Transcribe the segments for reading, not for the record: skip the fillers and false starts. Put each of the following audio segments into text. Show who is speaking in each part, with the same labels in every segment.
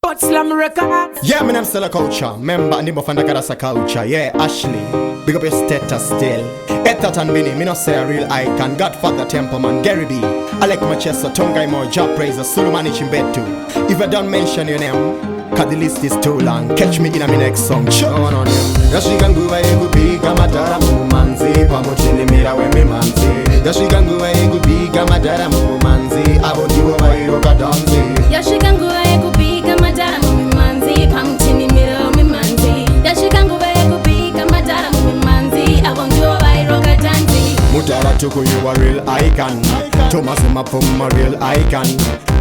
Speaker 1: Bodyslam Records.
Speaker 2: Yeah, my name's Cello culture. Member and fanda karasa culture. Yeah, Ashley. Big up your status still. Etat and Bini, me no say a real icon. Godfather Templeman, Gary B. I like my chest, so tongue guy more job praiser. Sulu manage in bed too. If I don't mention your name, cause the list is too long. Catch me in my next song. Show on him. Yashiganguwa ekupiga madara mumimhanzi. Pamuchini mira we mimhanzi. Yashiganguwa ekupiga madara mumimhanzi. Abo ndiwo vairoka danzi.
Speaker 3: Yashiganguwa ekupiga madara mumimhanzi. Pamuchini mira we mimhanzi. Yashiganguwa ekupiga madara mumimhanzi. Abo ndiwo vairoka danzi.
Speaker 2: Mudhara tuku, you a real icon. Thomas Mapum, a real icon.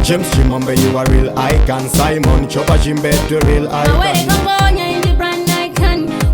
Speaker 2: James Chimambe, you a real icon. Simon Chopper Jimbe, the real icon.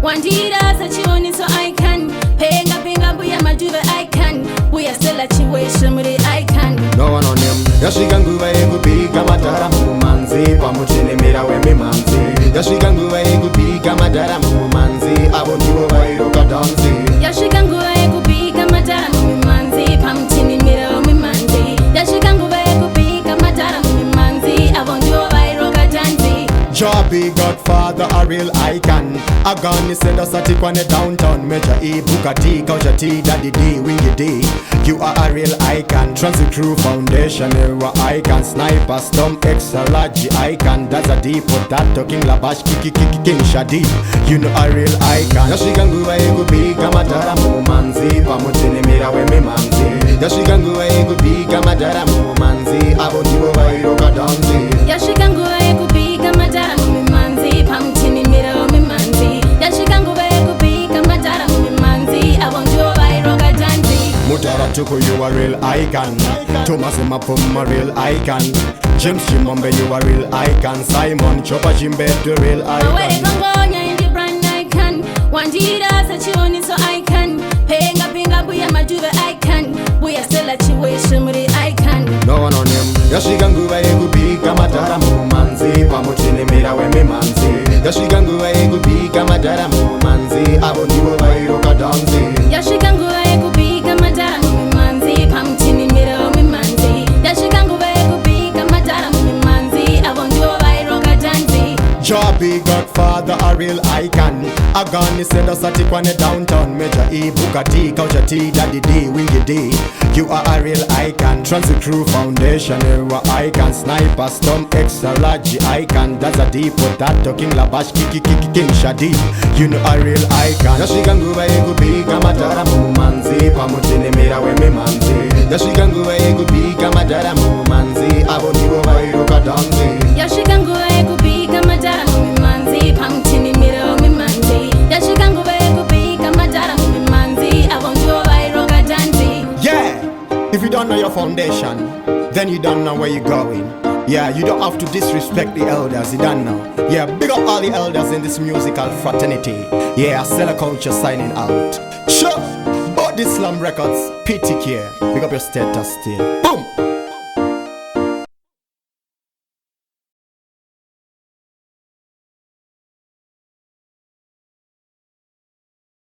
Speaker 3: Wandira sachioni so icon. Penga buya majuve icon. We are still a situation with the icon.
Speaker 2: No one on him. Yashiganguwa ekupiga madara mumimhanzi. Pamuchini mira we mimhanzi. Yashiganguwa ekupiga madara mumimhanzi. Abo ndiwo vairoka danzi.
Speaker 3: Yashiganguwa ekupiga madara mumimhanzi. Pamuchini mira we mimhanzi. Yashiganguwa ekupiga madara mumimhanzi. Abo ndiwo vairoka danzi.
Speaker 2: Joby Godfather, a real icon. Agani said us at on the downtown. Major E, Booker T, Culture T, Daddy D, Wingy D. You are a real icon. Transit Crew Foundation, era icon. Sniper, Stomp, Extra Large icon. That's a deep, put that talking Labash, Kiki, King Shadi. You know a real icon. Yashiganguwa ekupiga madara mumimhanzi. Pamuchini mira we mimhanzi. Yashiganguwa ekupiga madara mumimhanzi. Abo ndiwo vairoka danzi.
Speaker 3: Yashiganguwa ekupiga madara mumimhanzi. Pamuchini mira we mimhanzi. Yashiganguwa ekupiga madara mumimhanzi. Abo ndiwo vairoka danzi.
Speaker 2: Mudhara tuku, you a real icon. Thomas Mapum, a real icon. James Chimambe, you a real icon. Simon Chopper Jimbe, the real icon.
Speaker 3: Wandira sachioni so icon. Penga buya majuve icon. We are still a situation with the icon.
Speaker 2: No one on him. Yashiganguwa ekupiga madara mumimhanzi. Pamuchini mira we mimhanzi. Yashiganguwa ekupiga madara mumimhanzi. Abo ndiwo vairoka danzi.
Speaker 3: Yashiganguwa ekupiga madara mumimhanzi. Pamuchini mira we mimhanzi. Yashiganguwa ekupiga madara mumimhanzi. Abo ndiwo vairoka danzi.
Speaker 2: Joby Godfather, a real icon. Agani said us at on the downtown. Major E, Booker T, Culture T, Daddy D, Wingy D. You are a real icon. Transit Crew Foundation, era icon. Sniper, Stomp, Extra Large icon. That's a deep, put that talking Labash, Kiki, King Shadi. You know a real icon. Yashiganguwa ekupiga madara mumimhanzi. Pamuchini mira we mimhanzi. Yashiganguwa ekupiga madara mumimhanzi. Abo ndiwo vairoka danzi.
Speaker 3: Yashiganguwa ekupiga madara mumimhanzi. Pamuchini mira we mimhanzi. Yashiganguwa ekupiga madara mumimhanzi. Abo ndiwo vairoka danzi.
Speaker 2: Yeah, if you don't know your foundation, then you don't know where you're going. Yeah, you don't have to disrespect the elders, you don't know. Yeah, big up all the elders in this musical fraternity. Yeah, Cello culture signing out. Sure, Bodyslam Records, PTK, big up your status still. Boom!